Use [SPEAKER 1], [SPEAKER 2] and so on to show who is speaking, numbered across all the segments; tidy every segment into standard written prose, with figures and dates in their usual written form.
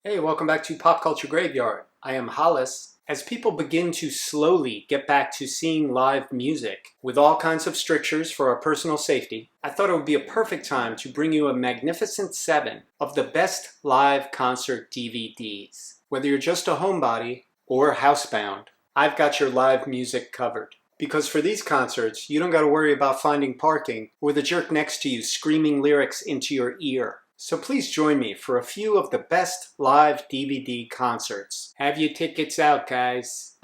[SPEAKER 1] Hey, welcome back to Pop Culture Graveyard. I am Hollis. As people begin to slowly get back to seeing live music with all kinds of strictures for our personal safety, I thought it would be a perfect time to bring you a magnificent 7 of the best live concert DVDs. Whether you're just a homebody or housebound, I've got your live music covered. Because for these concerts, you don't got to worry about finding parking or the jerk next to you screaming lyrics into your ear. So please join me for a few of the best live DVD concerts. Have your tickets out, guys.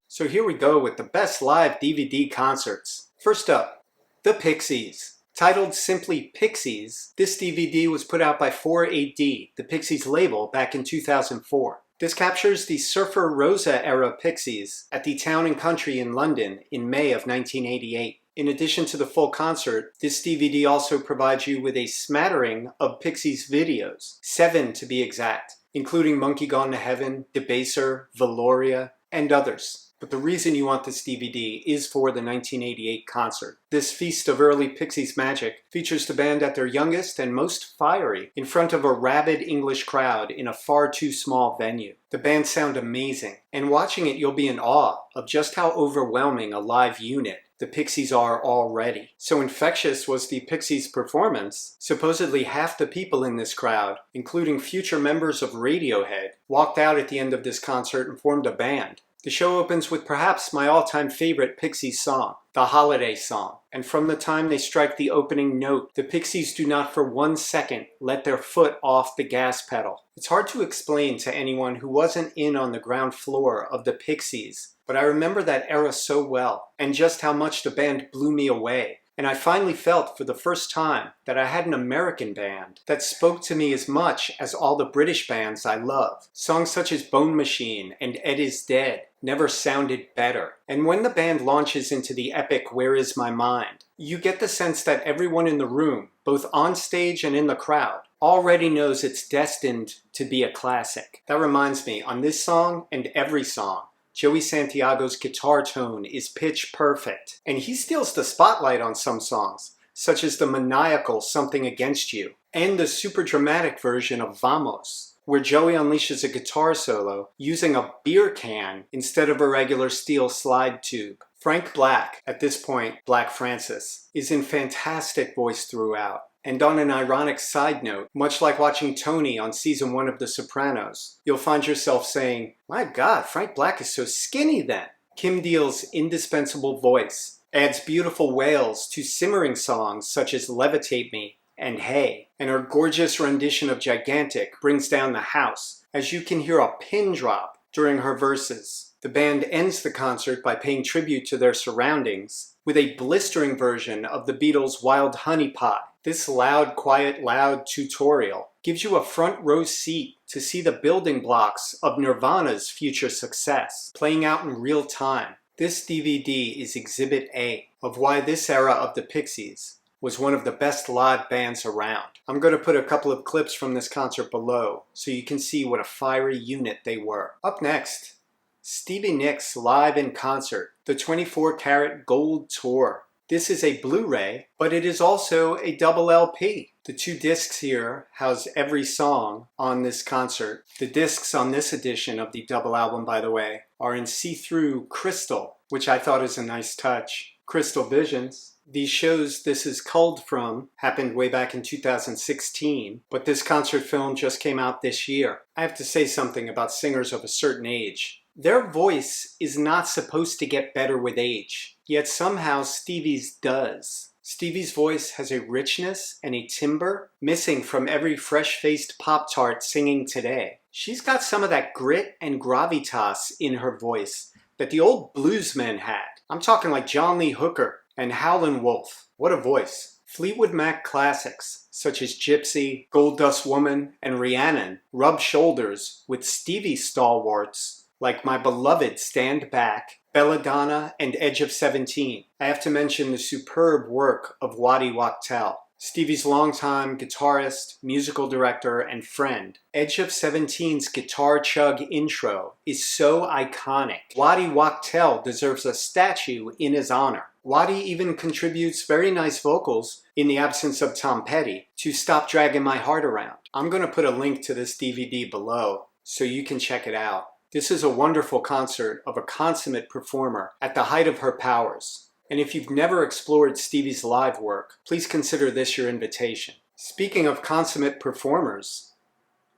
[SPEAKER 1] So here we go with the best live DVD concerts. First up, the Pixies. Titled simply Pixies, this DVD was put out by 4AD, the Pixies label, back in 2004. This captures the Surfer Rosa era Pixies at the Town and Country in London in May of 1988. In addition to the full concert, this DVD also provides you with a smattering of Pixies videos, 7 to be exact, including Monkey Gone to Heaven, Debaser, Valoria, and others. But the reason you want this DVD is for the 1988 concert. This feast of early Pixies magic features the band at their youngest and most fiery in front of a rabid English crowd in a far too small venue. The band sound amazing, and watching it you'll be in awe of just how overwhelming a live unit the Pixies are already. So infectious was the Pixies' performance, supposedly half the people in this crowd, including future members of Radiohead, walked out at the end of this concert and formed a band. The show opens with perhaps my all-time favorite Pixies song, the Holiday Song. And from the time they strike the opening note, the Pixies do not for 1 second let their foot off the gas pedal. It's hard to explain to anyone who wasn't in on the ground floor of the Pixies, but I remember that era so well, and just how much the band blew me away. And I finally felt for the first time that I had an American band that spoke to me as much as all the British bands I love. Songs such as Bone Machine and Ed Is Dead never sounded better. And when the band launches into the epic Where Is My Mind, you get the sense that everyone in the room, both on stage and in the crowd, already knows it's destined to be a classic. That reminds me, on this song and every song, Joey Santiago's guitar tone is pitch perfect, and he steals the spotlight on some songs, such as the maniacal Something Against You, and the super dramatic version of Vamos, where Joey unleashes a guitar solo using a beer can instead of a regular steel slide tube. Frank Black, at this point Black Francis, is in fantastic voice throughout. And on an ironic side note, much like watching Tony on season 1 of The Sopranos, you'll find yourself saying, "My God, Frank Black is so skinny then." Kim Deal's indispensable voice adds beautiful wails to simmering songs such as Levitate Me and Hey, and her gorgeous rendition of Gigantic brings down the house, as you can hear a pin drop during her verses. The band ends the concert by paying tribute to their surroundings with a blistering version of the Beatles' Wild Honey Pie. This loud, quiet, loud tutorial gives you a front row seat to see the building blocks of Nirvana's future success playing out in real time. This DVD is Exhibit A of why this era of the Pixies was one of the best live bands around. I'm going to put a couple of clips from this concert below so you can see what a fiery unit they were. Up next, Stevie Nicks live in concert, the 24 Karat Gold Tour. This is a Blu-ray, but it is also a double LP. The 2 discs here house every song on this concert. The discs on this edition of the double album, by the way, are in see-through crystal, which I thought is a nice touch. Crystal Visions. These shows this is culled from happened way back in 2016, but this concert film just came out this year. I have to say something about singers of a certain age. Their voice is not supposed to get better with age, yet somehow Stevie's does. Stevie's voice has a richness and a timbre missing from every fresh-faced Pop-Tart singing today. She's got some of that grit and gravitas in her voice that the old bluesmen had. I'm talking like John Lee Hooker and Howlin' Wolf. What a voice. Fleetwood Mac classics such as Gypsy, Gold Dust Woman, and Rhiannon rub shoulders with Stevie stalwarts like my beloved Stand Back, Belladonna, and Edge of 17. I have to mention the superb work of Waddy Wachtel. Stevie's longtime guitarist, musical director, and friend. Edge of 17's guitar chug intro is so iconic. Waddy Wachtel deserves a statue in his honor. Waddy even contributes very nice vocals, in the absence of Tom Petty, to Stop Dragging My Heart Around. I'm going to put a link to this DVD below so you can check it out. This is a wonderful concert of a consummate performer at the height of her powers. And if you've never explored Stevie's live work, please consider this your invitation. Speaking of consummate performers,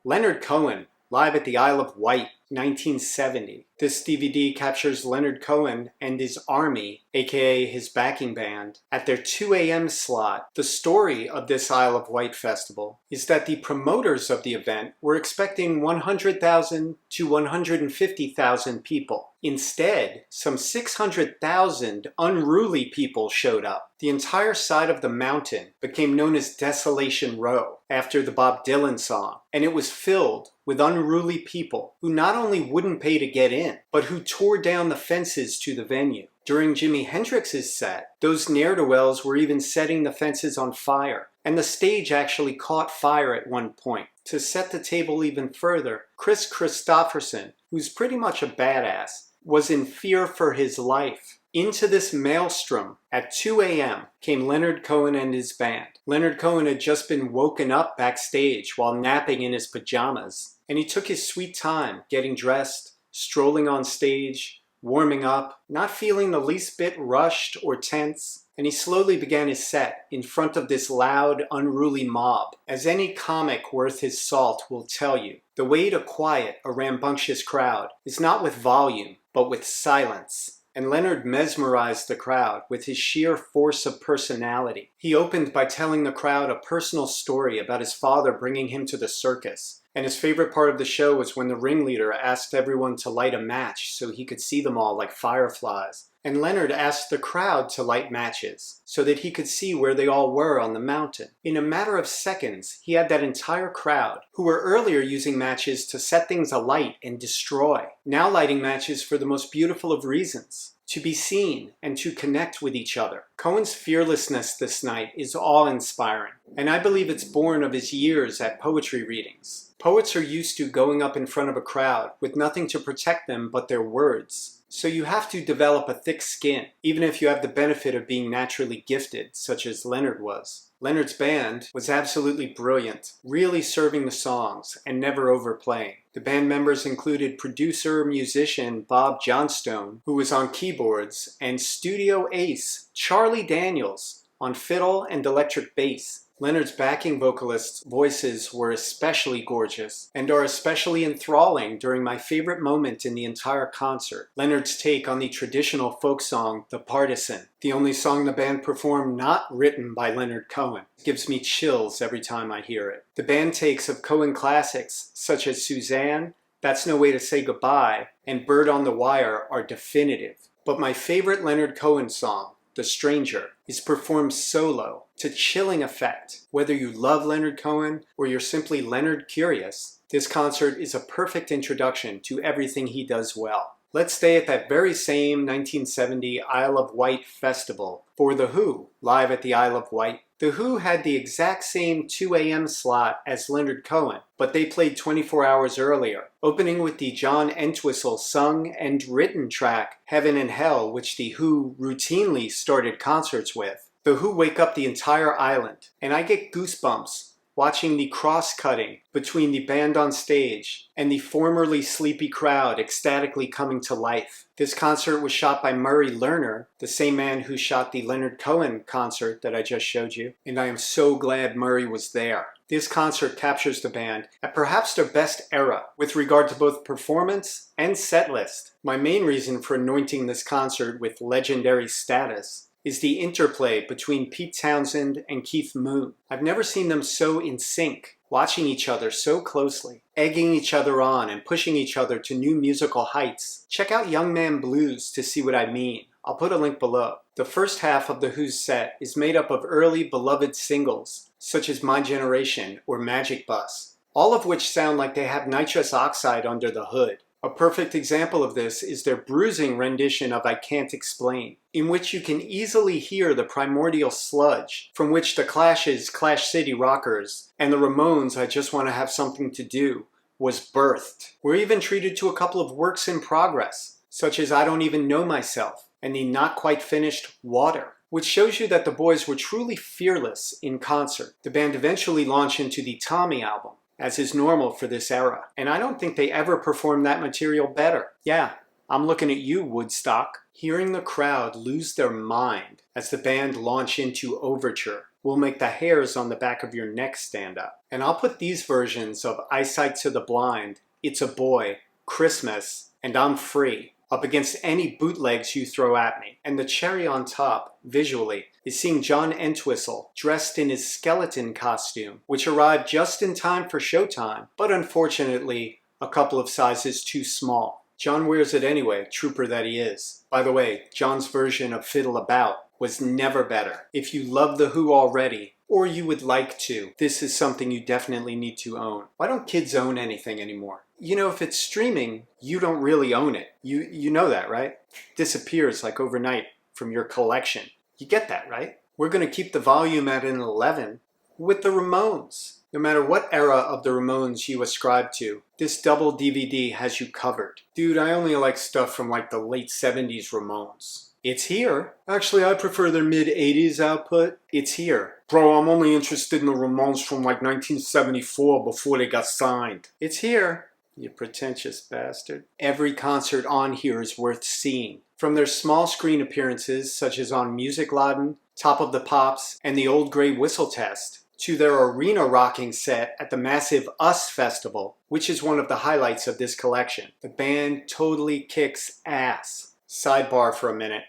[SPEAKER 1] Leonard Cohen, live at the Isle of Wight, 1970. This DVD captures Leonard Cohen and his army, aka his backing band, at their 2 a.m. slot. The story of this Isle of Wight festival is that the promoters of the event were expecting 100,000 to 150,000 people. Instead, some 600,000 unruly people showed up. The entire side of the mountain became known as Desolation Row, after the Bob Dylan song, and it was filled with unruly people who not only wouldn't pay to get in, but who tore down the fences to the venue. During Jimi Hendrix's set, those ne'er-do-wells were even setting the fences on fire, and the stage actually caught fire at one point. To set the table even further, Chris Christopherson, who's pretty much a badass, was in fear for his life. Into this maelstrom at 2 a.m. came Leonard Cohen and his band. Leonard Cohen had just been woken up backstage while napping in his pajamas, and he took his sweet time getting dressed, strolling on stage, warming up, not feeling the least bit rushed or tense, and he slowly began his set in front of this loud, unruly mob. As any comic worth his salt will tell you, the way to quiet a rambunctious crowd is not with volume, but with silence. And Leonard mesmerized the crowd with his sheer force of personality. He opened by telling the crowd a personal story about his father bringing him to the circus. And his favorite part of the show was when the ringleader asked everyone to light a match so he could see them all like fireflies. And Leonard asked the crowd to light matches so that he could see where they all were on the mountain. In a matter of seconds, he had that entire crowd, who were earlier using matches to set things alight and destroy, now lighting matches for the most beautiful of reasons: to be seen and to connect with each other. Cohen's fearlessness this night is awe-inspiring, and I believe it's born of his years at poetry readings. Poets are used to going up in front of a crowd with nothing to protect them but their words. So you have to develop a thick skin, even if you have the benefit of being naturally gifted, such as Leonard was. Leonard's band was absolutely brilliant, really serving the songs and never overplaying. The band members included producer-musician Bob Johnstone, who was on keyboards, and studio ace Charlie Daniels on fiddle and electric bass. Leonard's backing vocalists' voices were especially gorgeous and are especially enthralling during my favorite moment in the entire concert: Leonard's take on the traditional folk song, The Partisan, the only song the band performed not written by Leonard Cohen. It gives me chills every time I hear it. The band takes of Cohen classics such as Suzanne, That's No Way to Say Goodbye, and Bird on the Wire are definitive. But my favorite Leonard Cohen song, The Stranger, is performed solo to chilling effect. Whether you love Leonard Cohen or you're simply Leonard curious, this concert is a perfect introduction to everything he does well. Let's stay at that very same 1970 Isle of Wight festival for The Who, live at the Isle of Wight. The Who had the exact same 2 a.m. slot as Leonard Cohen, but they played 24 hours earlier, opening with the John Entwistle sung and written track Heaven and Hell, which The Who routinely started concerts with. The Who wake up the entire island, and I get goosebumps watching the cross-cutting between the band on stage and the formerly sleepy crowd ecstatically coming to life. This concert was shot by Murray Lerner, the same man who shot the Leonard Cohen concert that I just showed you, and I am so glad Murray was there. This concert captures the band at perhaps their best era with regard to both performance and setlist. My main reason for anointing this concert with legendary status is the interplay between Pete Townshend and Keith Moon. I've never seen them so in sync, watching each other so closely, egging each other on and pushing each other to new musical heights. Check out Young Man Blues to see what I mean. I'll put a link below. The first half of The Who's set is made up of early beloved singles, such as My Generation or Magic Bus, all of which sound like they have nitrous oxide under the hood. A perfect example of this is their bruising rendition of I Can't Explain, in which you can easily hear the primordial sludge from which the Clash's Clash City Rockers and the Ramones' I Just Want to Have Something to Do was birthed. We're even treated to a couple of works in progress, such as I Don't Even Know Myself and the not quite finished Water, which shows you that the boys were truly fearless in concert. The band eventually launched into the Tommy album, as is normal for this era, and I don't think they ever performed that material better. Yeah, I'm looking at you, Woodstock. Hearing the crowd lose their mind as the band launch into Overture will make the hairs on the back of your neck stand up. And I'll put these versions of Eyesight to the Blind, It's a Boy, Christmas, and I'm Free up against any bootlegs you throw at me. And the cherry on top, visually, is seeing John Entwistle dressed in his skeleton costume, which arrived just in time for showtime, but unfortunately a couple of sizes too small. John wears it anyway, trooper that he is. By the way, John's version of Fiddle About was never better. If you love The Who already, or you would like to, this is something you definitely need to own. Why don't kids own anything anymore? You know, if it's streaming, you don't really own it. You know that, right? Disappears like overnight from your collection. You get that, right? We're going to keep the volume at an 11 with the Ramones. No matter what era of the Ramones you ascribe to, this double DVD has you covered. Dude, I only like stuff from like the late 70s Ramones. It's here. Actually, I prefer their mid-80s output. It's here. Bro, I'm only interested in the Ramones from like 1974 before they got signed. It's here. You pretentious bastard. Every concert on here is worth seeing. From their small screen appearances, such as on Music Laden, Top of the Pops, and the Old Grey Whistle Test, to their arena rocking set at the massive US Festival, which is one of the highlights of this collection. The band totally kicks ass. Sidebar for a minute.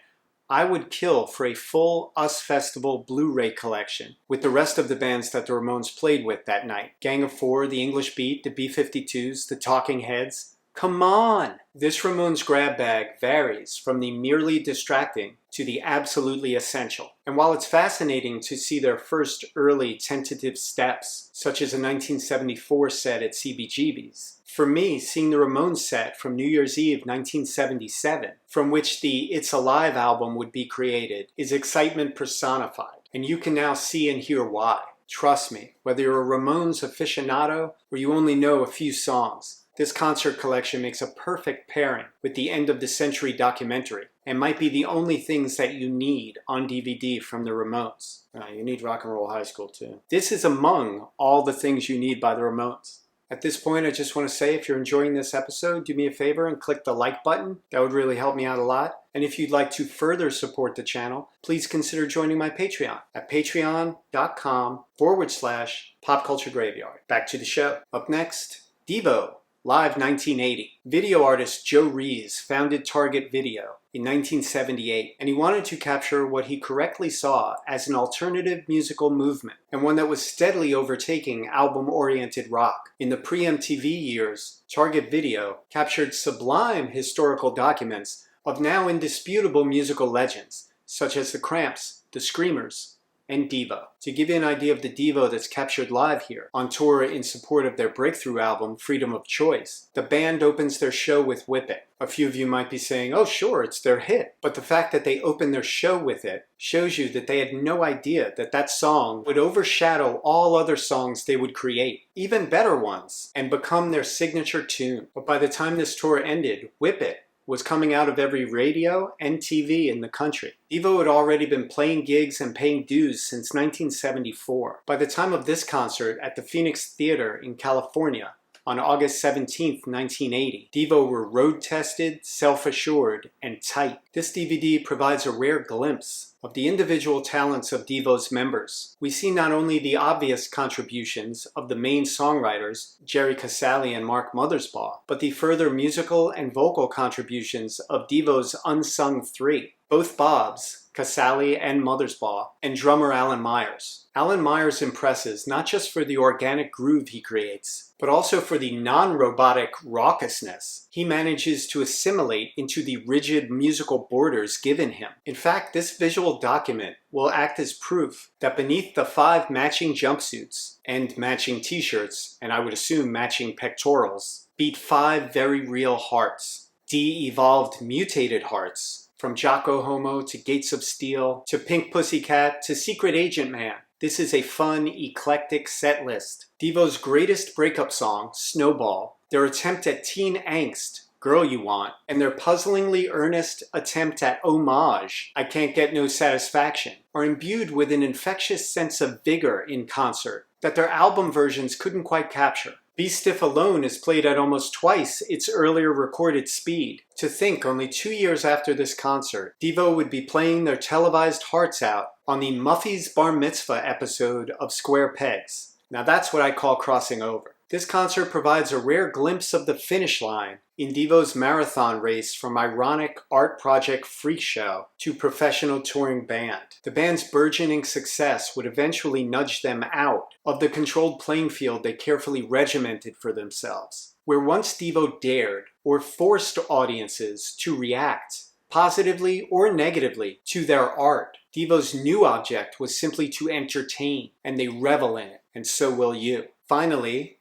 [SPEAKER 1] I would kill for a full US Festival Blu-ray collection with the rest of the bands that the Ramones played with that night. Gang of Four, the English Beat, the B-52s, the Talking Heads. Come on! This Ramones grab bag varies from the merely distracting to the absolutely essential. And while it's fascinating to see their first early tentative steps, such as a 1974 set at CBGB's, for me, seeing the Ramones set from New Year's Eve 1977, from which the It's Alive album would be created, is excitement personified. And you can now see and hear why. Trust me, whether you're a Ramones aficionado or you only know a few songs, this concert collection makes a perfect pairing with the End of the Century documentary and might be the only things that you need on DVD from the Ramones. You need Rock and Roll High School too. This is among all the things you need by the Ramones. At this point, I just want to say, if you're enjoying this episode, do me a favor and click the like button. That would really help me out a lot. And if you'd like to further support the channel, please consider joining my Patreon at patreon.com/popculturegraveyard. Back to the show. Up next, Devo, Live 1980. Video artist Joe Rees founded Target Video in 1978, and he wanted to capture what he correctly saw as an alternative musical movement, and one that was steadily overtaking album-oriented rock. In the pre-MTV years, Target Video captured sublime historical documents of now indisputable musical legends, such as the Cramps, the Screamers, and Devo. To give you an idea of the Devo that's captured live here, on tour in support of their breakthrough album, Freedom of Choice, the band opens their show with Whip It. A few of you might be saying, oh sure, it's their hit. But the fact that they open their show with it shows you that they had no idea that that song would overshadow all other songs they would create, even better ones, and become their signature tune. But by the time this tour ended, Whip It was coming out of every radio and TV in the country. Devo had already been playing gigs and paying dues since 1974. By the time of this concert at the Phoenix Theater in California on August 17, 1980, Devo were road-tested, self-assured, and tight. This DVD provides a rare glimpse of the individual talents of Devo's members. We see not only the obvious contributions of the main songwriters, Jerry Casale and Mark Mothersbaugh, but the further musical and vocal contributions of Devo's unsung three, both Bobs, Casale and Mothersbaugh, and drummer Alan Myers. Alan Myers impresses not just for the organic groove he creates, but also for the non-robotic raucousness he manages to assimilate into the rigid musical borders given him. In fact, this visual document will act as proof that beneath the 5 matching jumpsuits and matching t-shirts, and I would assume matching pectorals, beat 5 very real hearts. D evolved mutated hearts, from Jocko Homo to Gates of Steel to Pink Pussycat to Secret Agent Man. This is a fun, eclectic set list. Devo's greatest breakup song, Snowball, their attempt at teen angst, Girl You Want, and their puzzlingly earnest attempt at homage, I Can't Get No Satisfaction, are imbued with an infectious sense of vigor in concert that their album versions couldn't quite capture. Be Stiff alone is played at almost twice its earlier recorded speed. To think only 2 years after this concert, Devo would be playing their televised hearts out on the Muffy's Bar Mitzvah episode of Square Pegs. Now that's what I call crossing over. This concert provides a rare glimpse of the finish line in Devo's marathon race from ironic art project freak show to professional touring band. The band's burgeoning success would eventually nudge them out of the controlled playing field they carefully regimented for themselves. Where once Devo dared or forced audiences to react, positively or negatively, to their art, Devo's new object was simply to entertain, and they revel in it, and so will you. Finally,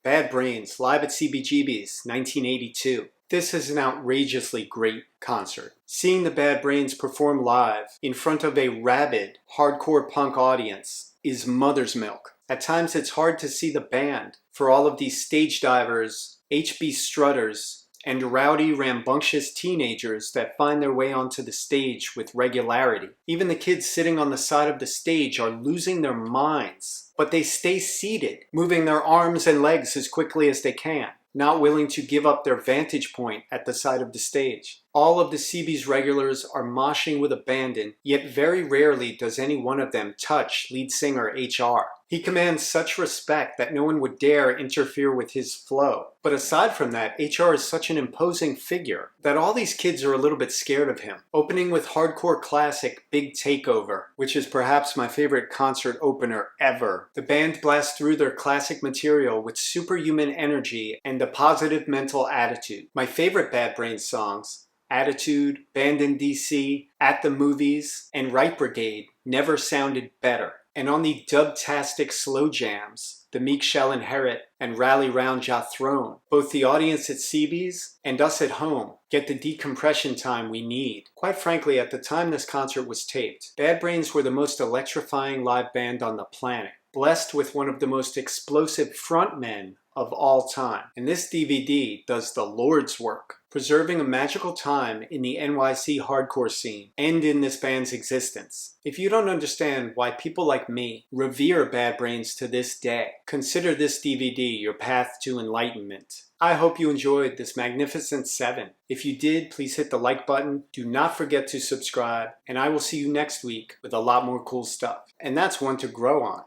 [SPEAKER 1] Bad Brains, live at CBGB's, 1982. This is an outrageously great concert. Seeing the Bad Brains perform live in front of a rabid, hardcore punk audience is mother's milk. At times it's hard to see the band for all of these stage divers, HB strutters, and rowdy, rambunctious teenagers that find their way onto the stage with regularity. Even the kids sitting on the side of the stage are losing their minds, but they stay seated, moving their arms and legs as quickly as they can, not willing to give up their vantage point at the side of the stage. All of the CB's regulars are moshing with abandon, yet very rarely does any one of them touch lead singer HR. He commands such respect that no one would dare interfere with his flow. But aside from that, HR is such an imposing figure that all these kids are a little bit scared of him. Opening with hardcore classic Big Takeover, which is perhaps my favorite concert opener ever. The band blasts through their classic material with superhuman energy and a positive mental attitude. My favorite Bad Brains songs, Attitude, Band in DC, At the Movies, and Right Brigade, never sounded better. And on the dubtastic slow jams, The Meek Shall Inherit and Rally Round Ya Throne, both the audience at CB's and us at home get the decompression time we need. Quite frankly, at the time this concert was taped, Bad Brains were the most electrifying live band on the planet, blessed with one of the most explosive frontmen of all time. And this DVD does the Lord's work, preserving a magical time in the NYC hardcore scene and in this band's existence. If you don't understand why people like me revere Bad Brains to this day, consider this DVD your path to enlightenment. I hope you enjoyed this magnificent 7. If you did, please hit the like button. Do not forget to subscribe, and I will see you next week with a lot more cool stuff. And that's one to grow on.